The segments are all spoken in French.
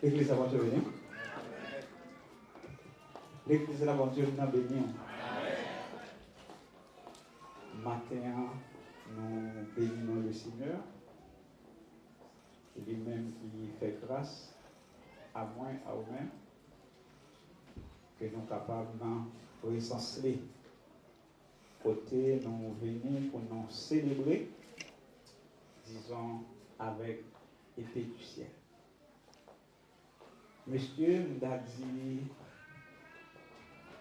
L'église avant de venir. L'église avant de venir. Matin, nous bénissons le Seigneur. C'est lui-même qui fait grâce à moi, à vous-même, que nous sommes capables de recenser côté nous venir pour nous célébrer, disons, avec épée du ciel. Monsieur nous a dit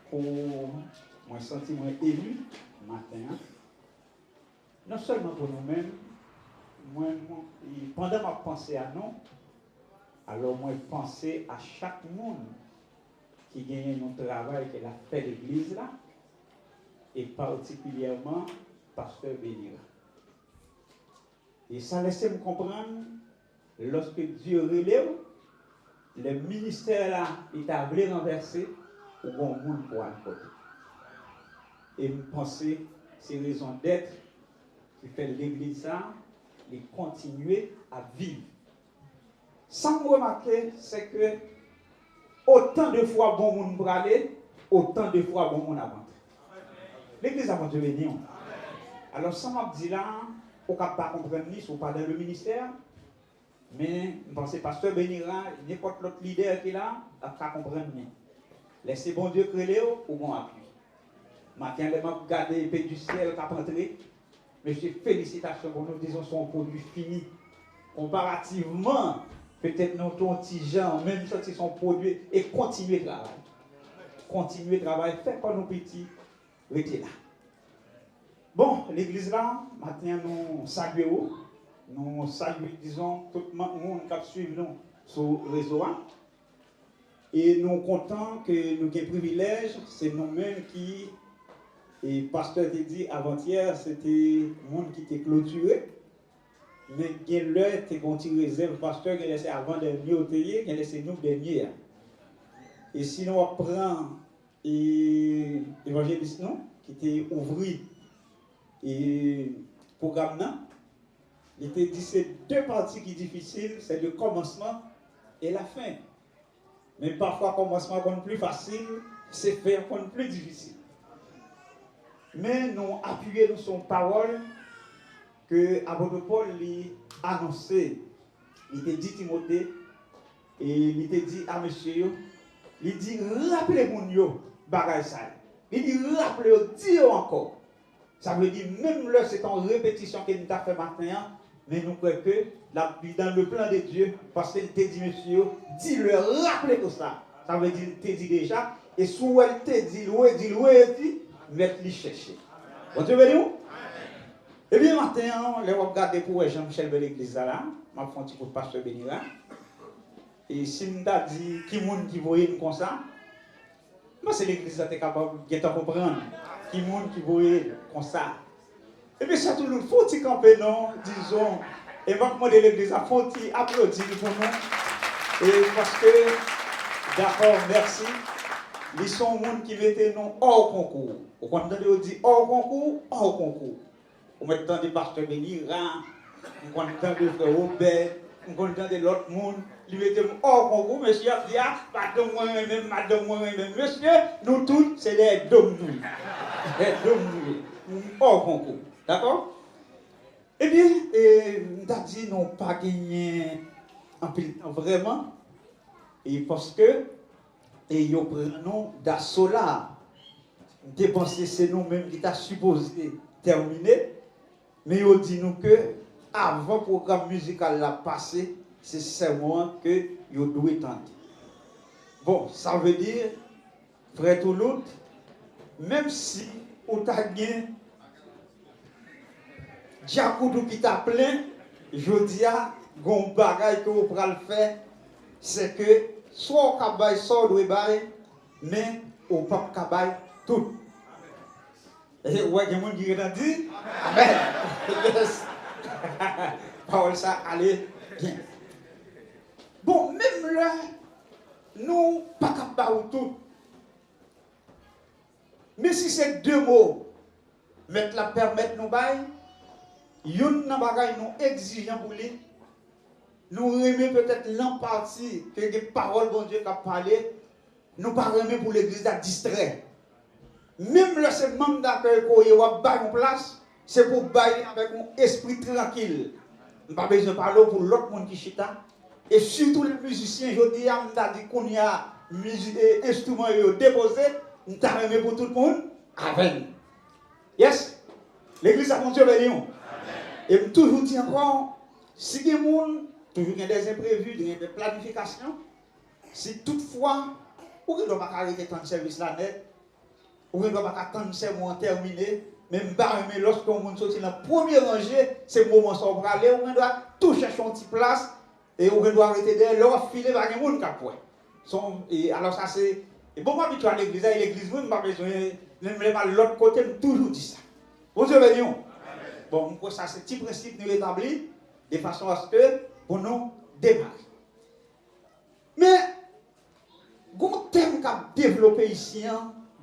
pour moi sentir élu matin, non seulement pour nous-mêmes, pendant ma pensée à nous, alors moi penser à chaque monde qui gagne un travail qu'elle a fait l'église là, et particulièrement pasteur Bénira. Et ça laisse me comprendre, lorsque Dieu relève, le ministère là, il a voulu renverser, ou bon monde pour un côté. Et me penser, c'est raison d'être qui fait l'église ça, et continuer à vivre. Sans me remarquer, c'est que autant de fois bon monde pour aller, autant de fois bon monde avant. L'église avant de venir. Alors, ça m'a dit là, on ne peut pas comprendre ni ou pas dans le ministère, mais je pense que pasteur Bénira, n'importe l'autre leader qui est là, on ne peut pas comprendre ni. Laissez bon Dieu créer ou bon appui. Matin, les gens regardent l'épée du ciel qui a rentré. Monsieur, félicitations pour nous, disons, son produit fini. Comparativement, peut-être nous, ton petit gens, même si son produit, et continuer le travail. Continuer le travail, faites comme nos petits. Restez là. Bon, l'église là, maintenant nous saluons, disons, tout le monde qui suit nous sur le réseau. Et nous sommes contents que nous ayons le privilège, c'est nous-mêmes qui, et le pasteur t'a dit avant-hier, c'était le monde qui était clôturé. Mais il y a l'heure, tu as une réserve, le pasteur qui a laissé avant dernier au théier, qui a laissé nous dernier. Et sinon, on prend l'évangéliste, non? Qui était ouvert et programme là, il était dit c'est deux parties qui sont difficiles, c'est le commencement et la fin. Mais parfois le commencement est plus facile, c'est fin est plus difficile. Mais nous appuyons sur son parole que l'apôtre Paul a annoncé, il était dit Timothée et il était dit à monsieur, il dit rappelez-vous bagay ça. Il dit rappelez-vous, dis encore. Ça veut dire, même là, c'est en répétition qu'il nous a fait maintenant, mais nous croyons que dans le plan de Dieu, parce qu'il t'a dit, monsieur, dis-le, rappelez tout ça. Ça veut dire, il t'a dit déjà, et sous elle t'a dit, et puis, mettre-le chercher. Bon, Dieu veut dire? Eh bien, maintenant, on va regarder pour Jean-Michel de l'église là, je vais faire un petit coup de pasteur Bénira. Et si nous avons dit, qui monde qui voyait comme ça, moi, c'est l'église qui est capable de comprendre. Qui monde qui voyait comme ça. Et puis, ça tout le monde, faut-il camper, non, disons, et va demander l'église, faut-il applaudir pour nous. Et parce que, d'accord, merci, ils sont des gens qui mettent nous hors concours. Vous comprenez, on dit hors concours, hors concours. On met dans des pasteurs Bénira, on compte dans des frères Robert, on compte dans de l'autre monde. Il mettait hors concours, monsieur a dit, ah, madame moi-même, monsieur, nous tous, c'est des dômes nous. Des dômes nous. Hors concours. D'accord? Eh bien, nous avons dit, non, pas gagné en pile temps, vraiment. Et parce que, et nous prenons d'assaut là. Dépenser, c'est nous-mêmes qui t'a supposé terminer. Mais ils dit nous que, avant le programme musical là passé, c'est seulement que vous devez tenter. Bon, ça veut dire, frère Toulouse, même si vous avez gagné Diakoudou qui t'a plein, je dis à gon bagay que vous pouvez le faire, c'est que soit au cabay, soit au bail, mais au pas cabay tout. Et ouais, il y a des gens qui dit Amen. Yes. Parole ça, allez bien. Bon, même là, nous pas capables tout. Mais si c'est deux mots, mettre la permettre nous bail, yon nan bagay nous exigeant pour lui, nous remet peut-être l'empathie que les paroles bon Dieu qui a parlé, nous pas remet pour l'église à distrait. Même le seul membre d'accueil qu'on y a en place, c'est pour bailler avec un esprit tranquille. Nous pas besoin de parler pour l'autre monde qui chita. Et surtout les musiciens, je dis, qu'on y a instruments déposés, nous remet pour tout le monde avec. Yes? L'église a fonctionné avec nous. Et je toujours dis encore, si il y a des gens, toujours des imprévus, des planifications, si toutefois, vous ne doit pas arrêter tant de service là net, vous ne doit pas attendre ces mois terminés, même mais lorsque vous sortez dans la première rangée, c'est le moment où vous aller, vous doit tout chercher une petite place, et vous doit arrêter derrière, leur filer par les gens qui alors ça c'est, et bon, moi habitué à l'église, et l'église, vous n'avez pas besoin, même de l'autre côté, je toujours dit ça. Vous avez dit, bon, ça c'est un petit principe nous établi, de façon à ce que, pour nous démarrer. Mais, il y a un thème qui a développé ici,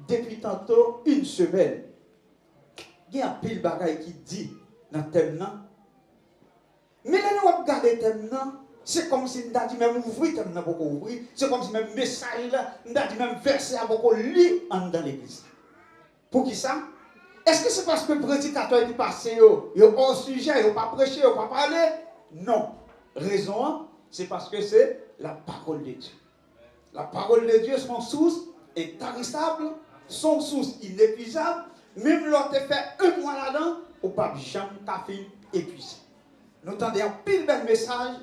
depuis tantôt, une semaine. Il y a un pile de bagaille qui dit dans le thème là. Mais là, nous regardons le thème là, c'est comme si nous avons dit même ouvrir le thème pour ouvrir. C'est comme si même message là, nous avons dit même verset pour lire dans l'église. Pour qui ça? Est-ce que c'est parce que le prédicateur est passé, il n'a pas sujet, il n'a pas prêché, il n'a pas parlé? Non. Raison, c'est parce que c'est la parole de Dieu. La parole de Dieu, son source est intarissable, son source inépuisable. Même lorsque tu fait un mois là-dedans, ou pas jamais ta fille épuisée. Nous entendons un pile de message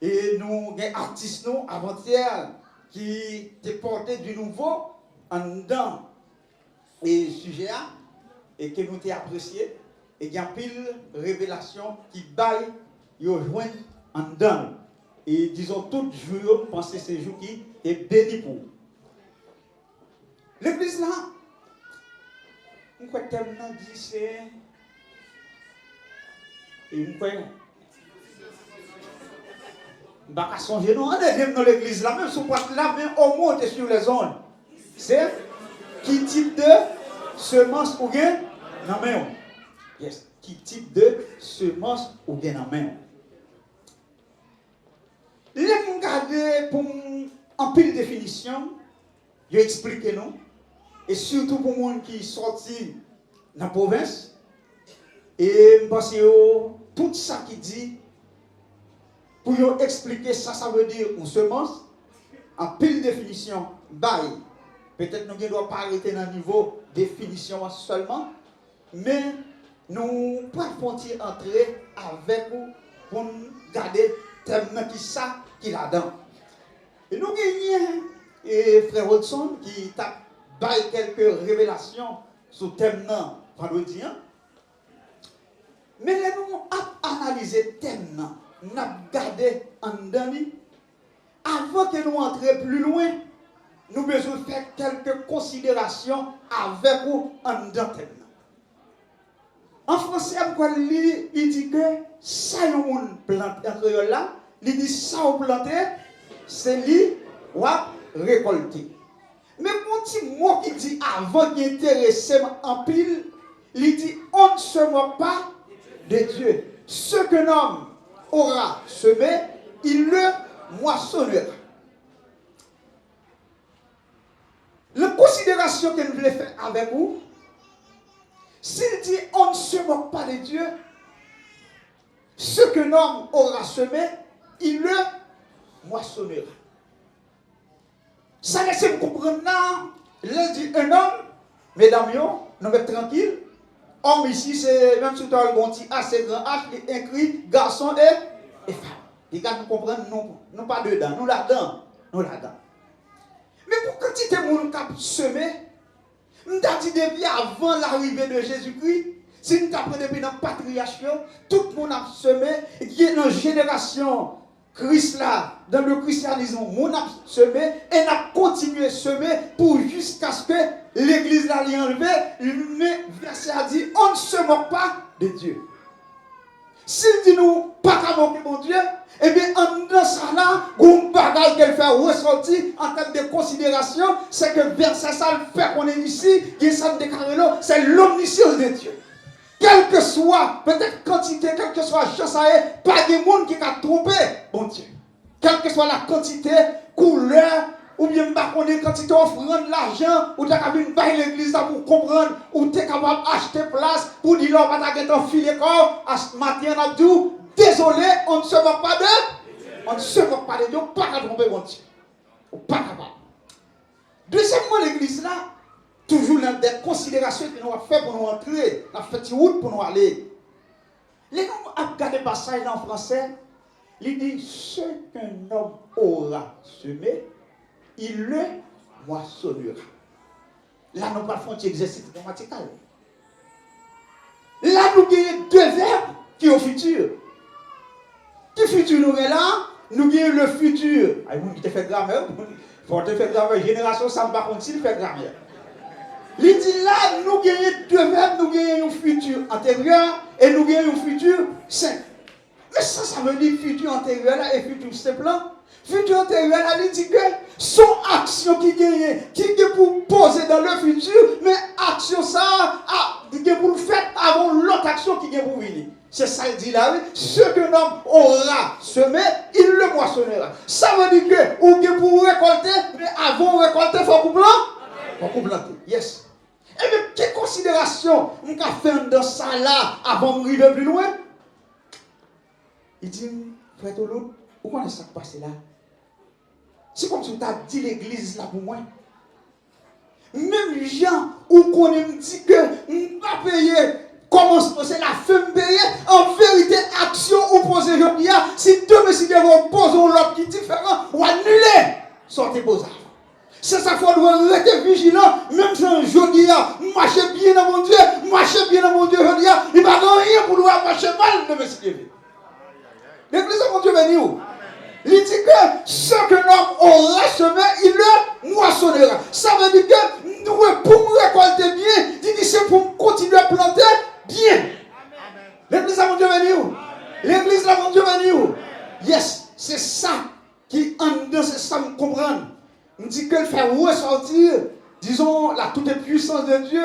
et nous avons des artistes avant-hier qui te porté du nouveau en dedans et sujet et que nous t'ai apprécié et il y a pile révélation qui baille et rejoignent en dedans. Et disons tout jour, pensez ces jours qui est béni pour vous. L'église là, on croit que le dit c'est. Et on croit. On va pas songer, non, on est dans l'église là, même si on passe là, mais au moins on est sur les zones. C'est qui type de semence ou bien dans la main? Yes. Qui type de semence ou bien dans la main? Les regarder pour en pile définition, je explique nous, et surtout pour les gens qui sont sortis dans la province, et je pense que tout ça qui dit, pour expliquer ça, ça veut dire une semence, en pile définition, bail. Peut-être nous ne devons pas arrêter dans le niveau définition seulement, mais nous pouvons entrer avec vous pour garder thème qui ça qui là-dedans. Et nous gagnons et frère Hodson qui t'a baillé quelques révélations sur le thème vendredi. Mais là nous avons analysé le thème, nous avons gardé en dedans. Avant que nous entrions plus loin, nous avons besoin de faire quelques considérations avec vous en dedans thème. En français, il dit que ça on plante en créole là, il dit ça on planté, c'est lui ou récolter. Mais mon petit mot qui dit avant qu'il intéresse en pile, il dit on ne se moque pas de Dieu. Ce que l'homme aura semé, il le moissonnera. La considération que nous voulons faire avec vous, s'il dit on ne se moque pas de Dieu, ce que l'homme aura semé, il le moissonnera. Ça laisse me comprendre là, il dit un homme, mesdames, nous sommes tranquilles. Homme ici, c'est même si tu as le bon petit assez grand H, il écrit garçon et femme. Il quand nous comprendre, nous pas dedans, nous là-dedans. Mais pour quantité de monde qui a semé, nous avons dit depuis avant l'arrivée de Jésus-Christ, si nous avons depuis dans le patriarche, tout le monde a semé, qui est dans la génération Christ là, dans le christianisme, on a semé et on a continué à semer pour jusqu'à ce que l'église là l'ait enlevé. Le verset a dit on ne se moque pas de Dieu. S'il dit nous pas qu'à moquer mon Dieu, eh bien en dans ça là, un bagage qu'elle fait ressortir en termes de considération, c'est que verset ça le fait qu'on est ici, qui est ça déclaré là, c'est l'omniscience de Dieu. Quelle que soit, peut-être quantité, quelle que soit la chance, pas de monde qui a trompé, bon Dieu. Quelle que soit la quantité, couleur, ou bien la quantité offrande l'argent, ou tu as capable de l'église pour comprendre, ou tu es capable d'acheter place pour dire, on va t'enfiler corps, à ce matin, on a dit, désolé, on ne se moque pas de, on ne se moque pas de Dieu, pas qu'à tromper mon Dieu. Pas capable. Deuxièmement, l'église là, toujours dans des considérations que nous avons fait pour nous entrer, la fait route pour nous aller. Les gens ont regardé le passage en français, il dit ce qu'un homme aura semé, il le moissonnera. Là, nous parlons d'un exercice grammatical. Là, nous avons deux verbes qui sont au futur. Qui futur nous est là? Nous avons le futur. Ah, vous qui fait grammaire, pour te faire grammaire, génération, ça ne va pas continuer de faire grammaire. Il dit là, nous gagnons deux verbes, nous gagnons un futur antérieur et nous gagnons un futur simple. Mais ça veut dire futur antérieur là et futur simple là. Futur antérieur là, il dit que son action qui gagne pour poser dans le futur, mais action ça, qui gagne pour le faire avant l'autre action qui gagne pour venir. C'est ça qu'il dit là, oui. Ce qu'un homme aura semé, il le moissonnera. Ça veut dire que, ou bien pour récolter, mais avant de récolter, il faut planter. Yes. Et bien, quelle considération on a fait dans ça là avant d'arriver plus loin? Il dit, frère Tolo, pourquoi est-ce que ça passe là? C'est comme si tu as dit l'église là pour moi. Même les gens où on me dit que on ne va pas payer. Comment c'est la fin de payer? En vérité, action ou poser aujourd'hui, si deux messieurs vont poser l'autre qui est différent, ou annuler, sortez vos armes. C'est ça qu'il faut rester vigilant, même si aujourd'hui, marchez bien dans mon Dieu, aujourd'hui, il n'y a rien pour nous marcher mal, de messieurs. L'église de mon Dieu béni où? Il dit que ce que l'homme aura semé, il le moissonnera. Ça veut dire que nous, pour récolter bien, il dit c'est pour continuer à planter bien. L'église de mon Dieu béni où? L'église de mon Dieu béni où? Yes, c'est ça qui en dedans, c'est ça me comprendre. On dit qu'elle fait ressortir, disons, la toute puissance de Dieu.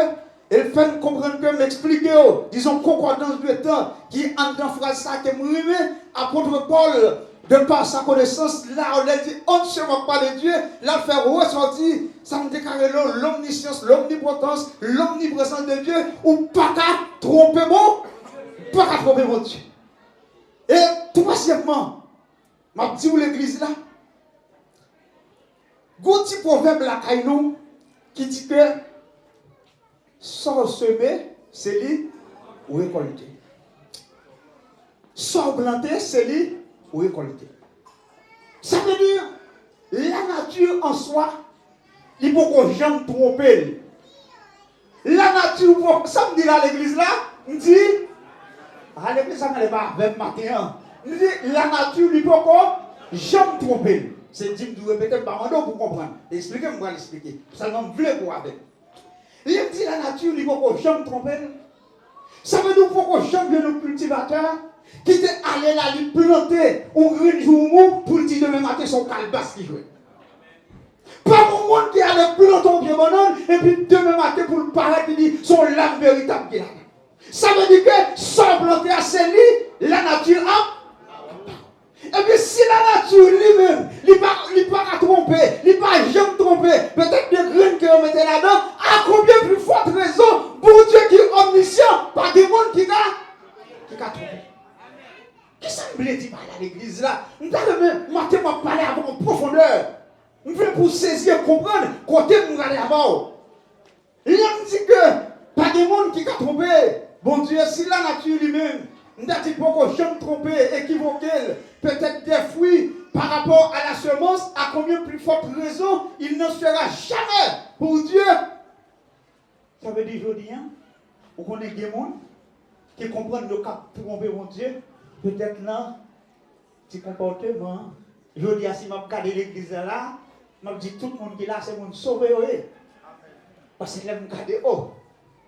Elle fait comprendre que m'expliquer, disons, concordance du temps, qui en dedans phrase ça, qui me remet apôtre Paul, de par sa connaissance, là, on a dit, on ne se moque pas de Dieu, là, faire ressortir, ça me déclare l'omniscience, l'omnipotence, l'omniprésence de Dieu, ou pas qu'à tromper mon Dieu. Et troisièmement, ma petite l'église là, Gouti proverbe la caillou qui dit que sans semer, c'est lui ou récolter. Sans planter, c'est lui ou récolter. Ça veut dire la nature en soi, il faut qu'on jamais tromper. La nature, ça me dit là à l'église là, on dit, à l'église ça ne pas 20 matin. On dit la nature, il faut qu'on jamais tromper. C'est dit de répéter par moi pour comprendre. Expliquez-moi l'expliquer. Ça m'en voulait pour avec. Il dit la nature, il faut qu'on jamais tromper. Ça veut dire qu'il faut qu'on jamais le cultivateur qui était allé là lui planter un grain jour pour dire demain matin son calebasse qui joue. Pas mon monde qui allait planter un pied banane et puis demain matin pour le paraître qui dit son lame véritable qui est là. Ça veut dire que sans planter à ses lits, la nature a. Et puis si la nature lui-même, il ne pas tromper, il ne pas jamais tromper, peut-être des graines qu'on mettait là-dedans, à combien plus forte raison pour Dieu qui est omniscient, pas des mondes qui a trompé. Qui semble dire par l'église là? Nous allons parler avant en profondeur. Nous voulons pour saisir et comprendre, côté nous allons avant. Il me dit que pas des mondes qui a trompé. Bon Dieu, si la nature lui-même, nous avons dit pourquoi jamais tromper, équivoquer, peut-être des fruits par rapport à la semence, à combien plus forte raison il ne sera jamais pour Dieu. Ça veut dire aujourd'hui, vous connaissez des gens qui comprennent le cap pour tromper mon Dieu, peut-être là, petit comportement. Je dis, si je regarde l'église là, je dis tout le monde qui est là, c'est mon sauvé. Parce que je regarde, oh,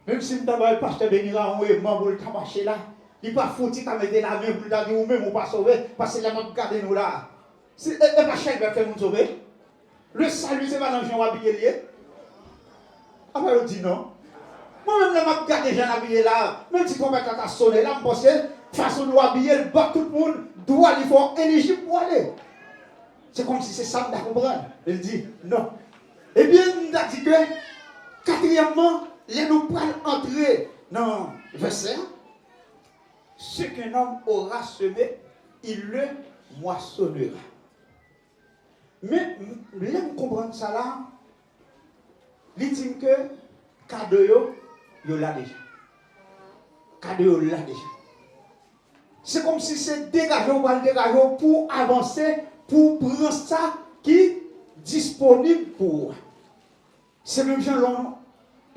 même si je ne pasteur bénira, on est membre de marché là. Il n'est pas foutu qu'à mettre la main pour dire ou même ou pas sauver, parce que là, nous regardons nous là. Et pas cher va faire nous sauver. Le salut, c'est pas dans le habillé lié. Après, on dit non. Moi-même, là, je regarde les gens habillés là, même si ton mec a sonné là, je pense que façon de habiller, le bas, tout le monde doit aller faire éligible pour aller. C'est comme si c'est ça que je comprends. Il dit non. Eh bien, il a dit que, quatrièmement, les nous pourrons entrer dans le verset. Ce qu'un homme aura semé, il le moissonnera. Mais, vous comprendre ça là, il dit que, cadeau, il l'a déjà. Cadeau, il l'a déjà. C'est comme si c'est dégagé pour avancer, pour prendre ça qui est disponible pour. C'est même genre,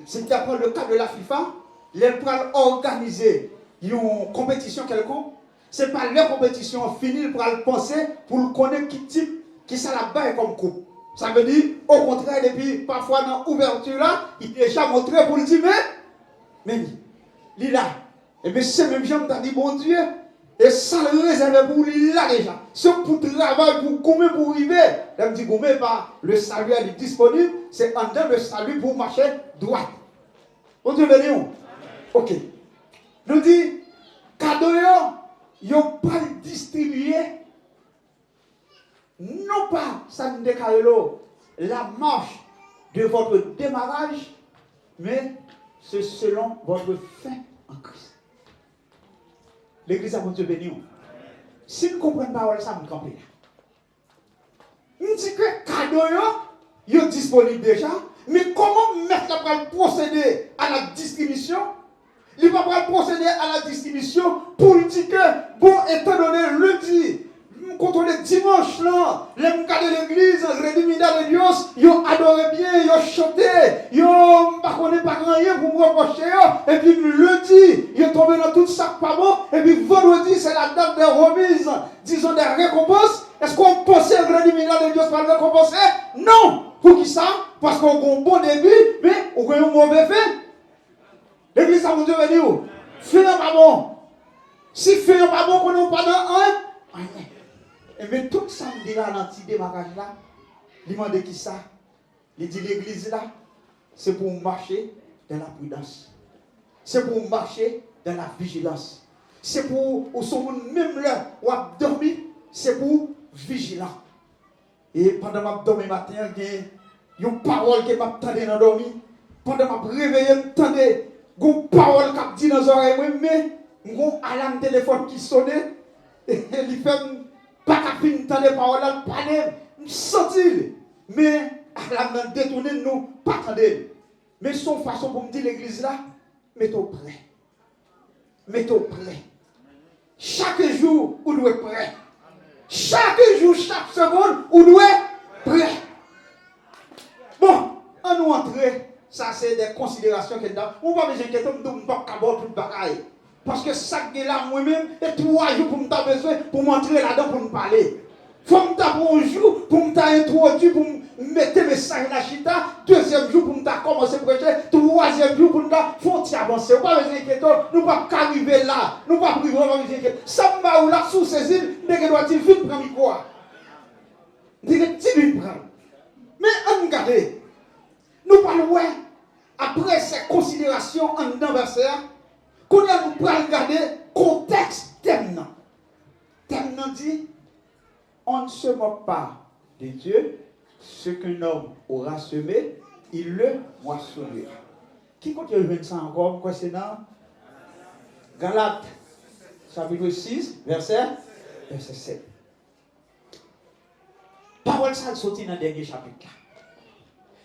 c'est d'après le cas de la FIFA, les pour organiser une compétition quelconque. C'est pas leur compétition finie pour le penser, pour le connaître qui type, qui ça là-bas est comme coupe. Ça veut dire, au contraire, depuis parfois dans l'ouverture là, il est déjà montré pour le dire, mais il est là. Et bien c'est même gens qui ont dit, bon Dieu, et ça le réserve pour lui là déjà. C'est pour travail, pour combien pour arriver. Elle me dit, combien pas le salut est disponible, c'est en dedans le salut pour marcher droit. Bon Dieu béni. Ok. Nous dit, cadeau, ils n'ont pas distribué. Non pas, ça ne décale la marche de votre démarrage, mais c'est selon votre fin en Christ. L'église a mon Dieu béni. Si nous ne comprenons pas ça, nous comprenons. Nous disons que cadeau, il est disponible déjà, mais comment mettre le procéder à la distribution? Il va pas procéder à la distribution pour dire que, bon, étant donné lundi, contre le dimanche là, les gars de l'église, Redimida de Dieu, ils ont adoré bien, ils ont chanté, ils ont pas connu pas rien pour me reprocher, et puis lundi, ils ont tombé dans tout ça pas bon, et puis vendredi, c'est la date des remises, disons des récompenses. Est-ce qu'on pensait que Redimida de Dieu va le récompenser? Non! Pour qui ça? Parce qu'on a un bon début, mais on a un mauvais fait. L'église, ça vous devez dire, fait pas bon. Si fait pas bon, qu'on n'a pas dans un, et bien tout ça me dit là dans le petit démarrage là, il m'a dit qui ça? Il dit l'église là, c'est pour marcher dans la prudence. C'est pour marcher dans la vigilance. C'est pour, au son même là, où a dormi, c'est pour vigilant. Et pendant ma dormi matin, il y a une parole qui m'a entendu dans dormi. Pendant ma réveillé, m'entendait une parole qui dit dans les oreilles, mais une alarme téléphone qui sonnait, et il fait pas qu'à finir d'entendre paroles là, parler, sentir. Mais alarme détourné, nous, pas attendre. Mais son façon pour me dire l'église là, mettez-vous prêt. Mettez-vous prêt. Chaque jour, vous devez être prêt. Chaque jour, chaque seconde, vous devez être prêt. Bon, on nous entre, ça c'est des considérations que nous avons. On va me dire que nous ne pouvons pas avoir tout le bagaille. Parce que ça qui est là, moi-même, et 3 jours pour me faire besoin, pour m'entrer là-dedans, pour me parler. Il faut me faire un jour pour me introduire, pour me mettre mes messages dans la chita. 2e jour pour me commencer à prêcher. 3e jour pour me faire avancer. On ne va pas me dire que nous ne pouvons pas arriver là. Nous ne pouvons pas arriver là. Ça me va où là, sous ces îles, dès que doit-il vite prendre quoi? Dès que tu vite prendre. Mais on regarde. Nous parlons, après ces considérations en dedans verset, qu'on a nous pour regarder contexte thème. Thème dit, on ne se moque pas de Dieu, ce qu'un homme aura semé, il le moissonnera. Qui continue ça encore? Quoi c'est dans Galates, chapitre 6, verset 7. Parole ça sortit dans le dernier chapitre là.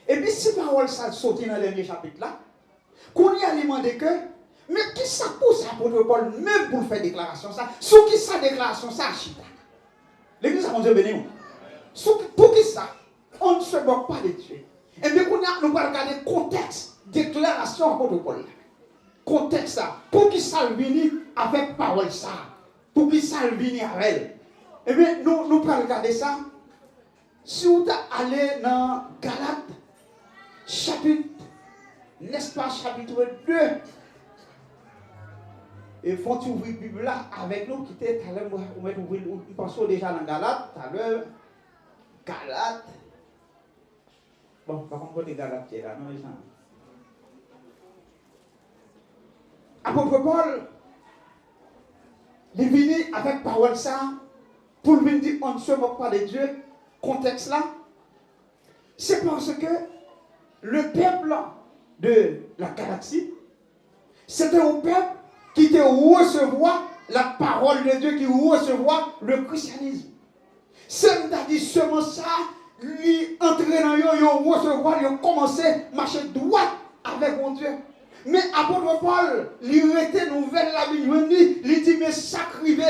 Et puis si parole ça sortit dans le dernier chapitre là, qu'on y a demandé que, mais qui ça pousse l'apôtre Paul même pour faire déclaration ça? Sous qui ça déclaration ça chita? L'église a mon Dieu béni. Pour qui ça? On ne se moque pas de Dieu. Et bien qu'on a, nous allons regarder le contexte, déclaration apôtre Paul. Contexte ça. Pour qui ça vient avec parole ça? Pour qui ça vient avec elle? Et bien nous allons regarder ça. Si vous allez dans Galates, chapitre, n'est-ce pas, chapitre 2, et faut ouvrir la Bible là avec nous, qui était tout à l'heure, nous pensons déjà dans Galates, tout à l'heure, Galates, bon, par contre, côté Galates, là, non, les gens. Apôtre Paul, il est venu avec parole ça, pour lui dire on ne se moque pas de Dieu. Contexte là, c'est parce que le peuple de la galaxie, c'était un peuple qui te recevoir la parole de Dieu, qui recevoir le christianisme. C'est-à-dire seulement ça, lui entrer dans eux, ils recevoir, ils ont commencé à marcher droit avec mon Dieu. Mais apôtre Paul, il était nouvelle la vie, il dit mais sacrivé.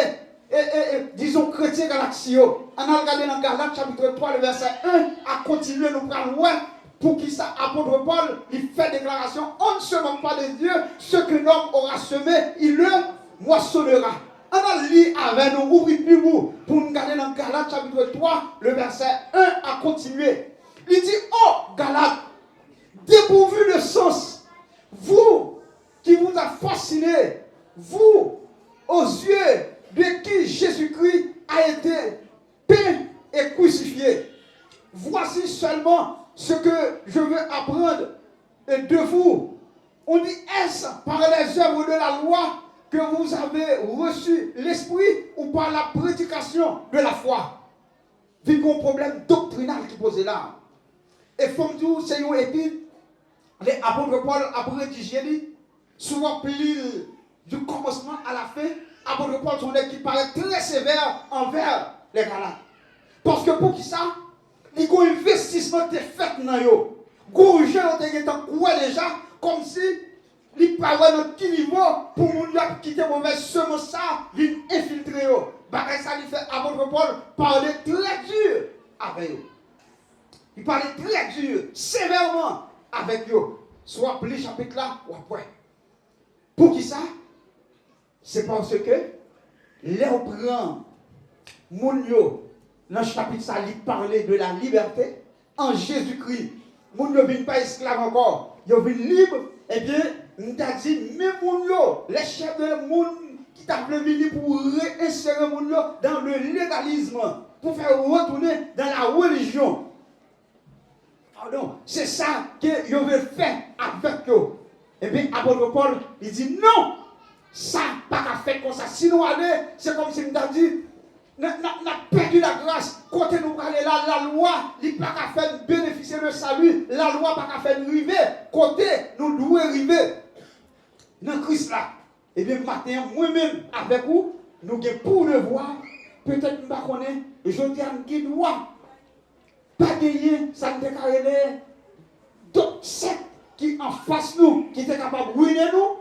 Disons chrétien galaxio. On a regardé dans Galates chapitre 3, le verset 1, à continuer nous prendre loin. Pour qui ça, apôtre Paul, il fait déclaration, on ne se moque pas de Dieu, ce que l'homme aura semé, il le moissonnera. On a lu avec nous, ouvrir plus pour nous regarder dans Galates chapitre 3, le verset 1, à continuer. Il dit, oh Galates, dépourvu de sens, vous qui vous a fasciné, vous, aux yeux de qui Jésus-Christ a été peint et crucifié. Voici seulement ce que je veux apprendre de vous. On dit, est-ce par les œuvres de la loi que vous avez reçu l'esprit ou par la prédication de la foi? Vu qu'on problème doctrinal qui posait là. Et comme tout, c'est une épine. Les apôtres Paul a rédigé, souvent pli du commencement à la fin. Apôtre Paul, son qui paraît très sévère envers les Galates. Parce que pour qui ça? Il y a un investissement qui est fait dans eux. Les gens ont déjà comme si ils parlaient dans quel niveau pour nous quitter mauvais semence, ils infiltrer eux. Ça lui fait apôtre Paul parler très dur avec eux. Il parlait très dur, sévèrement avec eux. Soit plus chapitre là ou après. Pour qui ça? C'est parce que les prend mon yo. Dans le chapitre, ça lui parlait de la liberté en Jésus-Christ. Moun yo vin pas esclave encore. Yo vin libre. Eh bien, nous t'a dit, même moun yo, les chefs de moun qui t'a venu pour réinsérer moun yo dans le légalisme, pour faire retourner dans la religion. Pardon, c'est ça que yo veut faire avec eux. Eh bien, apôtre Paul, il dit non, ça pas qu'à faire comme ça. Sinon, allez, c'est comme si nous t'a dit, n'a perdu la grâce. Quand nous parlons là, la loi, il n'a pas qu'à faire bénéficier le salut. La loi n'a pas qu'à faire arriver. Côté, nous devons arriver dans Christ là. Et bien, maintenant, moi-même, avec vous, nous avons pour le voir. Peut-être que nous ne connaissons pas. Je dis à nous qui doit pas gagner, ça ne déclare d'autres sectes qui en face nous, qui étaient capables de ruiner nous.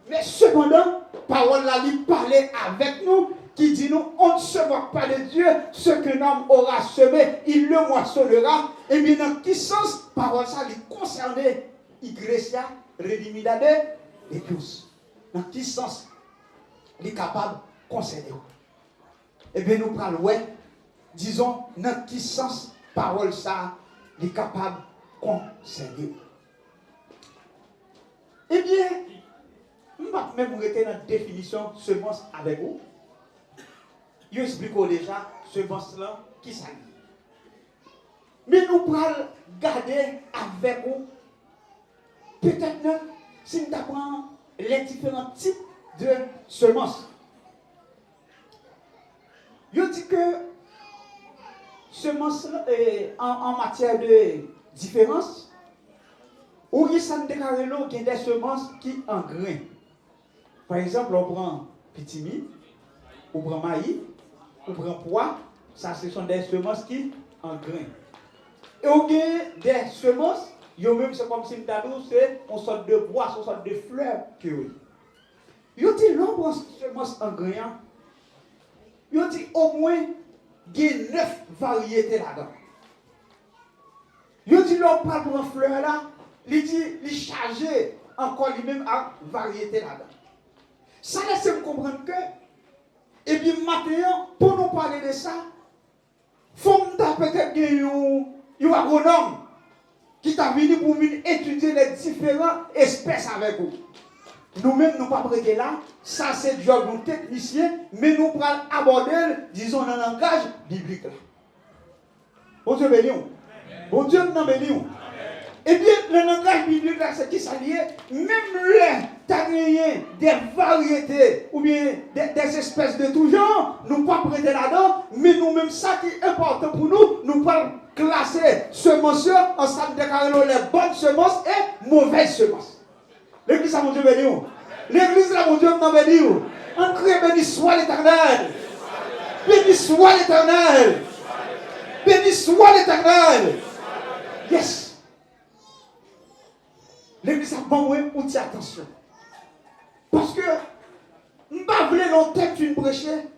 Mais cependant, parole là, il parlait avec nous. Qui dit nous, on ne se moque pas de Dieu, ce que l'homme aura semé, il le moissonnera. Et bien, dans quel sens, parole ça, il concernait l'Iglesia redimida de tous. Dans quel sens, il est capable de concerner. Et bien, nous parlons, disons, dans quel sens, parole ça, il est capable de concerner. Eh bien, je vais même arrêter dans la définition semence avec vous. Je explique déjà semence là qui ça. Mais nous allons garder avec vous, peut-être même, si nous apprenons les différents types de semences. Je dis que semences en matière de différence, où il s'en déclare qu'il y a des semences qui en grain. Par exemple, on prend petit mie, on prend maïs, on prend pois, ça ce sont des semences qui en grain. Et on a des semences, même c'est comme si c'est une sorte de bois, une sorte de fleur que yo dit l'on semence en grain. Yo dit au moins il y a 9 variétés là-dedans. Yo dit l'on prend pour une fleur là, il dit il chargé encore lui-même à variété là-dedans. Ça laisse me comprendre que et puis maintenant, pour nous parler de ça, il faut peut-être un agronome qui t'a venu pour venir étudier les différentes espèces avec vous. Nous-mêmes, nous ne pas prêter là, ça c'est le job de technicien, mais nous prenons aborder, disons, dans le langage biblique. Bon Dieu béni. Bon Dieu nous béni. Eh bien, le langage biblique, là, c'est qui ça lié? Même les tagriens, des variétés, ou bien des espèces de tout genre, nous ne pouvons pas prêter là-dedans, mais nous-mêmes, ça qui est important pour nous, nous pouvons classer semences ensemble de les bonnes semences et mauvaises semences. L'église, ça, mon Dieu, béni. L'église, là, mon Dieu, non, béni. En crie, béni soit l'Éternel. Béni soit l'Éternel. Béni soit l'Éternel. Yes. L'église a bon, on dit attention. Parce que, nous ne pouvons pas longtemps tu prêcher.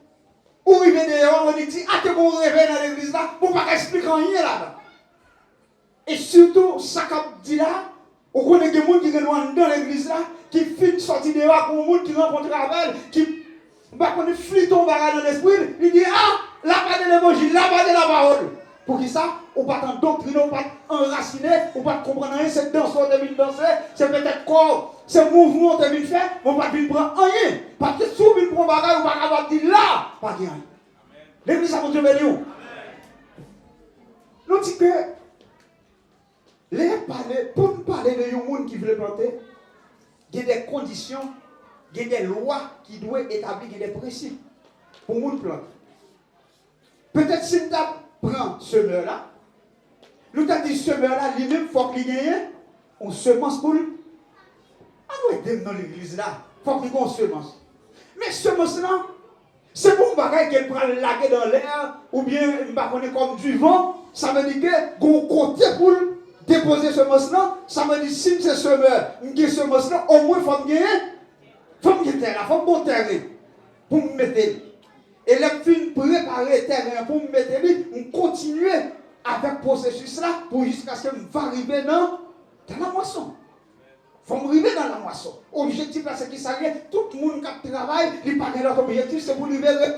Ou il vient dehors, on dit, ah, tu vas rêver dans l'église là, pour ne pas expliquer rien là-bas. Et surtout, ça qu'on dit là, on connaît des gens qui rentrent dans l'église là, qui finissent sortir dehors pour les gens qui rencontrent avec, qui connaissent fliton dans l'esprit, il dit, ah, là-bas de l'évangile, là-bas de la parole. Pour qui ça? On pas en doctrine, on pas enraciné, on pas comprendre rien, c'est danser, on devine danser, c'est peut-être corps, c'est mouvement, on devine faire, on pas devine prendre rien. Parce que si on devine prendre bagage, on va pas dire là, pas rien. L'église a mon Dieu béni. Nous disons que, pour nous parler de gens qui veulent planter, il y a des conditions, il y a des lois qui doivent établir, il y a des principes pour nous planter. Peut-être si nous prend ce semeur là, nous avons dit semeur là, lui-même, il faut qu'il gagne une semence pour lui. Ah oui, dans l'église là, il faut qu'il gagne une semence. Mais semence là, c'est pour un bagage qu'elle prend laguer dans l'air, ou bien, comme du vent, ça veut dire que, qu'on côté pour déposer semence là, ça veut dire si c'est semeur, une semence là, au moins, il faut qu'il terre, il faut bon terrain pour me mettre. Et les filles préparer le terrain pour me mettre, on continue avec le processus là pour jusqu'à ce que je arrive dans la moisson. Il faut arriver dans la moisson. L'objectif là, c'est qu'il s'agit, tout le monde qui travaille, il parle de notre objectif, c'est pour libérer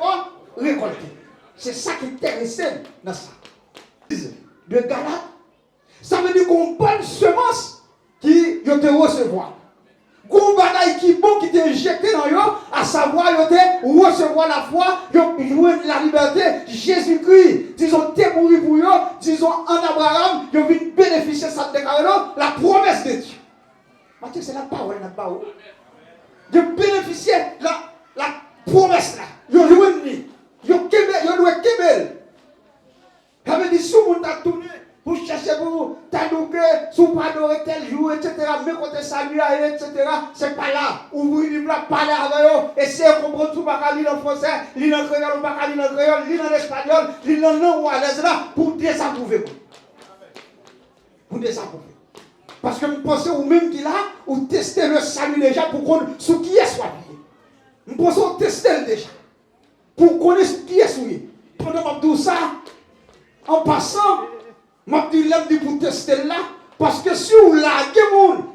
récolter. C'est ça qui est intéressant dans ça. De Galate, ça veut dire qu'on bonne semence qui te recevoir. Gon bagaille qui bon qui t'est injecté dans yo, à savoir yo te recevoir la foi, yo jouer la liberté, Jésus-Christ, disons t'es mouru pour yo, disons en Abraham, yo vient bénéficier ça de la promesse de Dieu. Mathieu, c'est la parole n'a pas où. Yo bénéficier la promesse là. Yo jouer ni. Yo doit kebel. Ça veut dire si on t'a tourné pour chercher pour t'adouker, sous pas adorer tel jour, etc. Mais quand tu salues, etc. C'est pas là. Ouvrir le livre là, parler avec eux, essayer de comprendre tout, pas lire en français, lire en créole, pas lire en créole, lire en espagnol, lire en non ou à l'aise là, pour désapprouver. Pour désapprouver. Parce que vous pensez ou même qu'il a, ou tester le salut déjà pour connaître ce qui est soit lié. Vous pensez ou tester le déjà. Pour connaître ce qui est souillé. Pendant tout ça, en passant, je dis pour tester là, parce que si vous l'avez,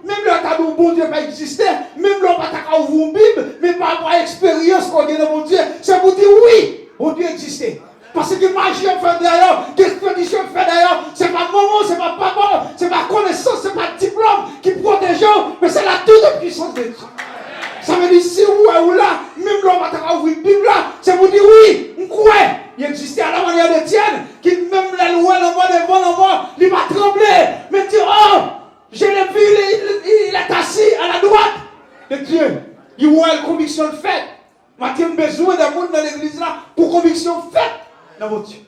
même le bon Dieu pas exister, même le pas ouvrir une Bible, mais par rapport à l'expérience qu'on a dans mon Dieu, c'est pour dire oui, mon Dieu existait. Parce que magie fait d'ailleurs, qu'expédition fait d'ailleurs, c'est pas moment, c'est pas papa, c'est pas connaissance, c'est pas diplôme qui protège, mais c'est la toute puissance de Dieu. Ça veut dire si ou là, même l'homme a ouvert une Bible là, c'est pour dire oui, on croit. Il existait à la manière d'Étienne, qui même la loi, il va trembler, mais dit, oh, je l'ai vu, il est assis à la droite de Dieu. Il voit une conviction faite. Maintenant, il a besoin d'un monde dans l'église là pour conviction faite dans votre Dieu.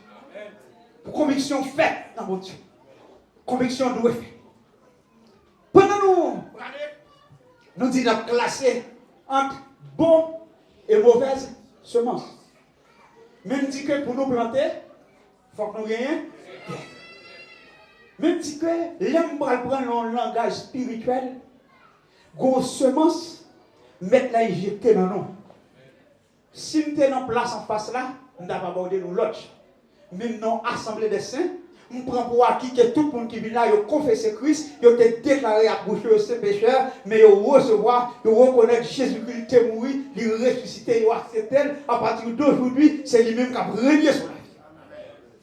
Pour conviction faite dans votre Dieu. Conviction doit faire. Pendant nous disons classer entre bon et mauvaise semence. Même dit que pour nous planter, il faut que nous gagnions. Même dit que l'homme va prendre le langage spirituel, grosse semence, mettre la injecter dans nous. Si nous sommes en place en face là, nous n'avons pas abordé nous l'autre. Même dans l'assemblée des saints, nous prenons pour acquis que tout le monde qui vient là, il confesse Christ, il a déclaré à bouche ses pécheurs, mais il recevoir, il reconnaître Jésus-Christ est mort, il est ressuscité, il a accepté. À partir d'aujourd'hui, c'est lui-même qui a régné sur la vie.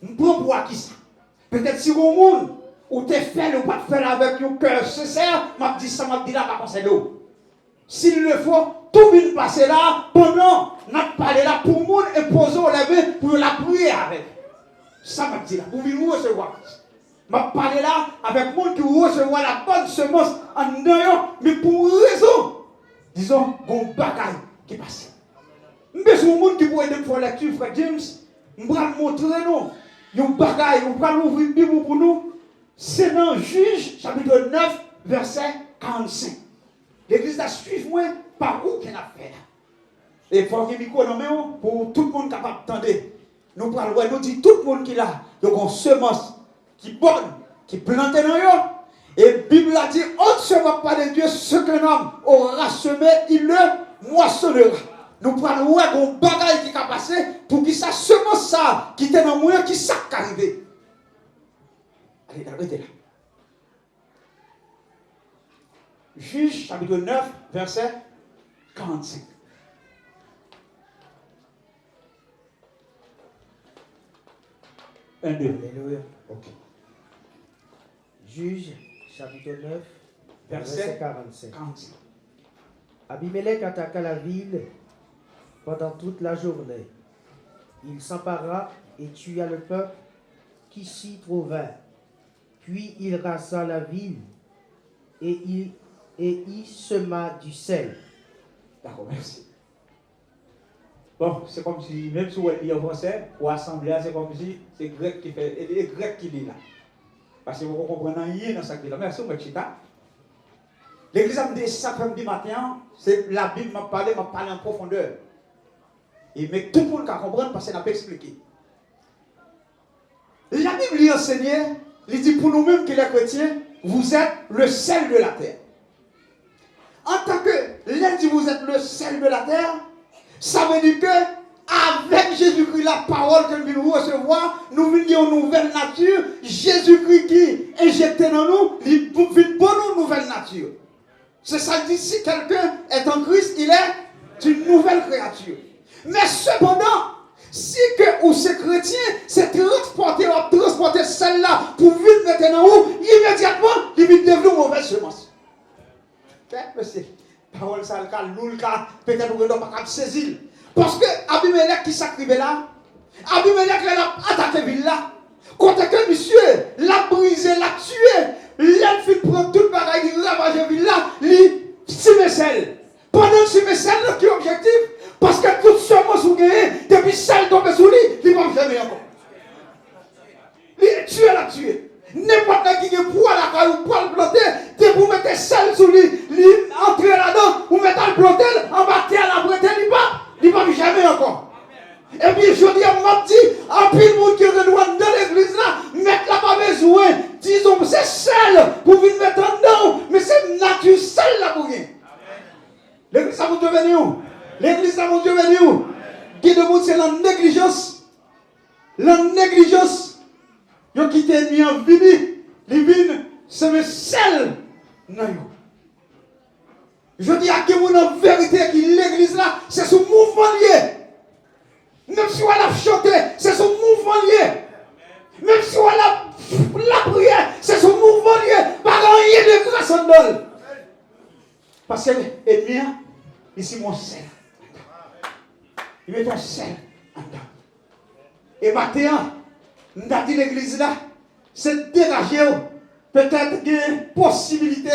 Nous prenons pour acquis ça. Peut-être si au monde, ou tu fait ou pas faire avec un cœur sincère, m'a dit ça, m'a dit là, pas conseil d'eau. S'il le faut, tout vient passer là, pendant, n'a parlé là pour le monde et poser au lever pour la prier avec. Ça m'a dit là, pour venir recevoir. Je parle là avec monde qui recevoir la bonne semence en dedans, mais pour raison, disons, qu'on bagaille qui passe. Je suis un monde qui pourrait me faire lecture, frère James, je vais montrer nous, un bagaille, on va ouvrir une Bible pour nous. C'est dans Juge, chapitre 9, verset 45. L'église a suivi moi par où qu'elle a fait là. Et il faut que micro dans main pour tout le monde capable d'entendre. Nous parlons, nous disons tout le monde qui a une semence qui bonne, qui plante dans eux. Et la Bible a dit, on ne sera pas de Dieu, ce qu'un homme aura semé, il le moissonnera. Nous parlons d'un bagage qui a passé pour que ça semence ça, qui était dans le moyen, qui s'est arrivé. Allez, arrêtez là. Juge, chapitre 9, verset 45. Un, deux. Alléluia. Ok. Juge, chapitre 9, Verset 45. 45. Abimelech attaqua la ville pendant toute la journée. Il s'empara et tua le peuple qui s'y trouvait. Puis il rasa la ville et y sema du sel. D'accord, merci. Bon, c'est comme si, même si on lit en français, ou assemblée, c'est comme si c'est grec qui fait, et les grecs qui lit là. Parce que vous comprenez rien dans ça qui est là. Merci, M. Chita. L'église a dit ça samedi matin, c'est la Bible m'a parlé en profondeur. Et mais tout le monde va comprendre parce qu'elle n'a pas expliqué. La Bible lui enseignait, il dit pour nous-mêmes qui les chrétiens, vous êtes le sel de la terre. En tant que l'un dit vous êtes le sel de la terre, ça veut dire que avec Jésus-Christ, la parole que nous venons recevoir, nous venons une nouvelle nature. Jésus-Christ qui injecté dans nous, il vient pour nous une nouvelle nature. C'est ça dit, si quelqu'un est en Christ, il est une nouvelle créature. Mais cependant, si que ou ces chrétiens, c'est transporter celle-là pour vivre maintenant où, immédiatement, il vient devenir une mauvaise semence. Monsieur, parole ça, le cas, peut-être que nous ne pas saisir. Parce que Abimelech qui s'acrivait là, Abimelech l'a attaqué ville là. Quand que monsieur l'a brisé, l'a tué, l'a fait prendre tout le bagaille, il l'a ravagé ville là, il simesel. Pendant simesel, qui est objectif, parce que toute semence vous gagnez, depuis celle tombée sous lui, il ne va jamais encore. Il tué l'a tué. N'importe qui est pour la caille ou pour le planter, c'est pour mettre celle sous lui, entrer là-dedans, ou mettre le planter, en bâtir à la bretelle, il ne va jamais encore. Et puis je dis à m'a dit, en pile monde qui renouent dans l'église là, mettre là pas besoin, disons c'est celle pour venir mettre en dedans, mais c'est nature celle là pour gagner. L'église ça vous devenu où? L'église ça vous devenu où? Qui de monde c'est la négligence. La négligence. Yo qui t'est mis en vie, les vignes, c'est le sel. Je dis à qui vous en vérité qui l'église là, c'est son mouvement lié. Même si on a chanté, c'est son mouvement lié. Même si on a la prière, c'est son mouvement lié. Pas rien de grâce en dol. Parce que l'ennemi, ici mon sel. Il met ton sel en dedans. Et maintenant, nous avons dit l'église là, c'est déranger. Peut-être qu'il y a une possibilité.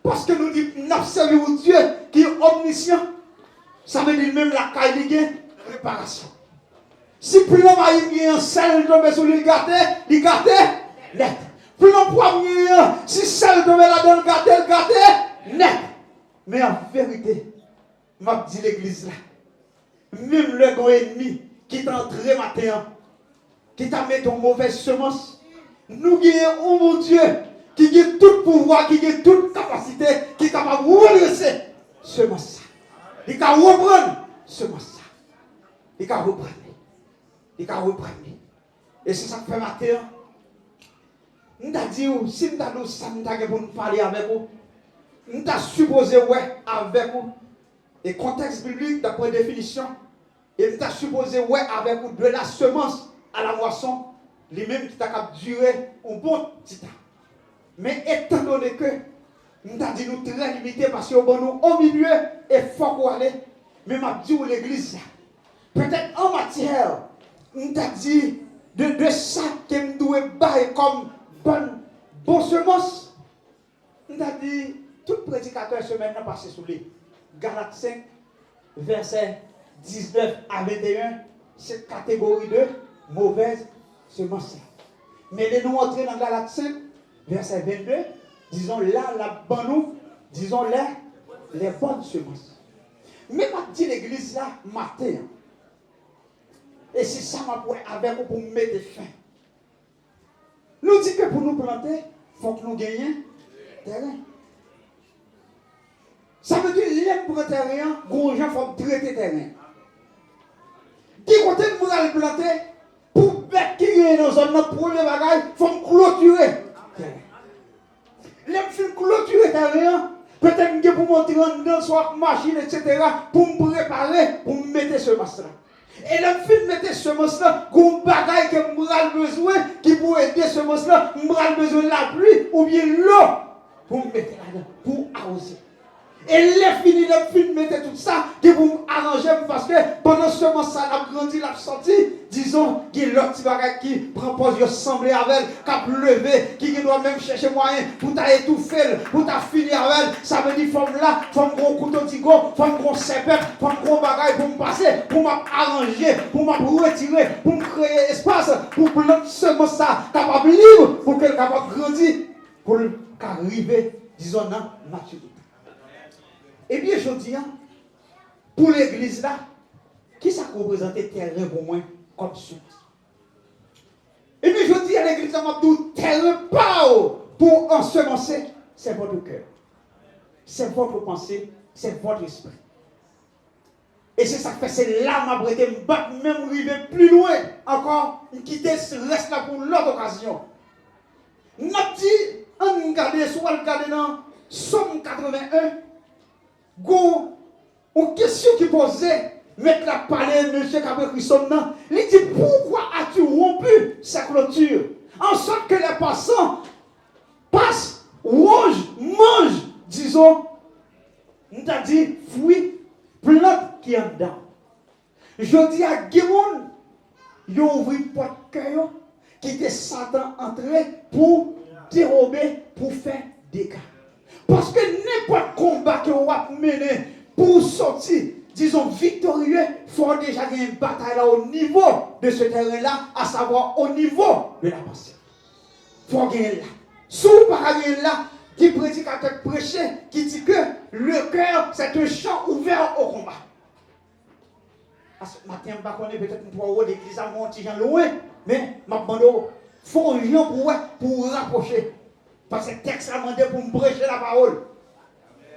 Parce que nous disons, nous servons Dieu qui est omniscient. Ça veut dire même la caille qui est réparation. Si plus l'homme a eu un sel tombé sur lui, il gardait net. Plus l'homme premier, si sel tombé là-dedans, il gardait net. Mais en vérité, m'a dit l'église là, même le grand ennemi qui t'a entré matin, qui t'a mis ton mauvaise semence, nous avons un bon Dieu qui a tout pouvoir, qui a toute capacité, qui est capable de redresser semence ça. Il peut reprendre semence ça. Il peut reprendre. Il peut reprendre. Et c'est ça que fait matin. Nous avons dit, si nous avons ça, nous avons parler avec vous. Nous avons supposé avec vous. Et contexte biblique, d'après définition, et nous avons supposé avec vous de la semence à la moisson, les mêmes qui t'a duré un bon petit temps. Mais étant donné que nous avons dit nous très limité parce que nous au milieu et fort pour aller, mais m'a dit l'église, peut-être en matière, nous avons dit de ça que nous devons bailler comme bon semence. On a dit, tout prédicateur semaine a passé sous les Galates 5, verset 19 à 21, cette catégorie de mauvaise semence. Mais les nous entrer dans Galates 5, verset 22, disons là, la bonne, disons les bonnes semences. Mais m'a dit l'église là, matin. Et c'est ça m'a pour avec vous pour mettre fin. Nous dit que pour nous planter, il faut que nous gagnions terrain. Ça veut dire que pour terrain, gros gens faut traiter terrain. Qui côté nous allons planter pour bête qui est dans notre premier bagage, il faut clôturer terrain. Les films clôturer terrain, peut-être que pour monter dans soit machine, etc., pour me préparer, pour me mettre ce masque là. Et le film mettait ce monstre-là, qu'on bagaille que m'bral besoin, qui pour aider ce monstre-là, m'bral besoin de la pluie ou bien l'eau pour me mettre là-dedans, pour arroser. Et les fini, le film mettait tout ça, qui pour arranger, parce que pendant ce monstre-là, il a grandi, il a sorti, disons, qu'il y a l'autre petit bagaille qui prend pause, il semble avec elle, qui a levé, qui doit même chercher moyen pour t'étouffer, pour t'affinir avec elle. Ça veut dire, femme là, femme gros couteau d'Igo, femme gros serpent, femme gros bagaille pour me passer, pour m'arranger, pour me retirer, pour me créer espace, pour planter ce monstre-là, capable libre, pour qu'elle capable grandir, pour qu'arriver, disons, dans la maturité. Eh bien, je dis, pour l'église là, qui ça représente terrain pour moi comme suite? Eh bien, je dis à l'église là, terrain pas pour ensemencer, c'est votre cœur. C'est votre pensée, c'est votre esprit. Et c'est ça que fait, c'est là ma brède, me battre, même arriver plus loin encore, quitter ce reste là pour l'autre occasion. Notre dit, on regarde, soit regarder dans Somme 81, une question qui posait, mettre la parler, M. Cabré-Christophe, il dit pourquoi as-tu rompu sa clôture en sorte que les passants passent, mangent, disons, nous t'a dit, fruits, plantes qui en dedans. Je dis à Guémon, il a ouvert une porte cœur qui était Satan entré pour dérober, pour faire des cas. Parce que n'importe combat que vous avez mené pour sortir, disons, victorieux, il faut déjà gagner une bataille là au niveau de ce terrain-là, à savoir au niveau de la pensée. Il faut gagner là. Si vous ne pas gagner là, qui prédicateur prêcher, qui dit que le cœur, c'est un champ ouvert au combat. Ce matin, je ne connais peut-être pour l'église à monter loin, mais je demande, il faut un gens pour rapprocher. Parce que le texte a demandé pour me prêcher la parole.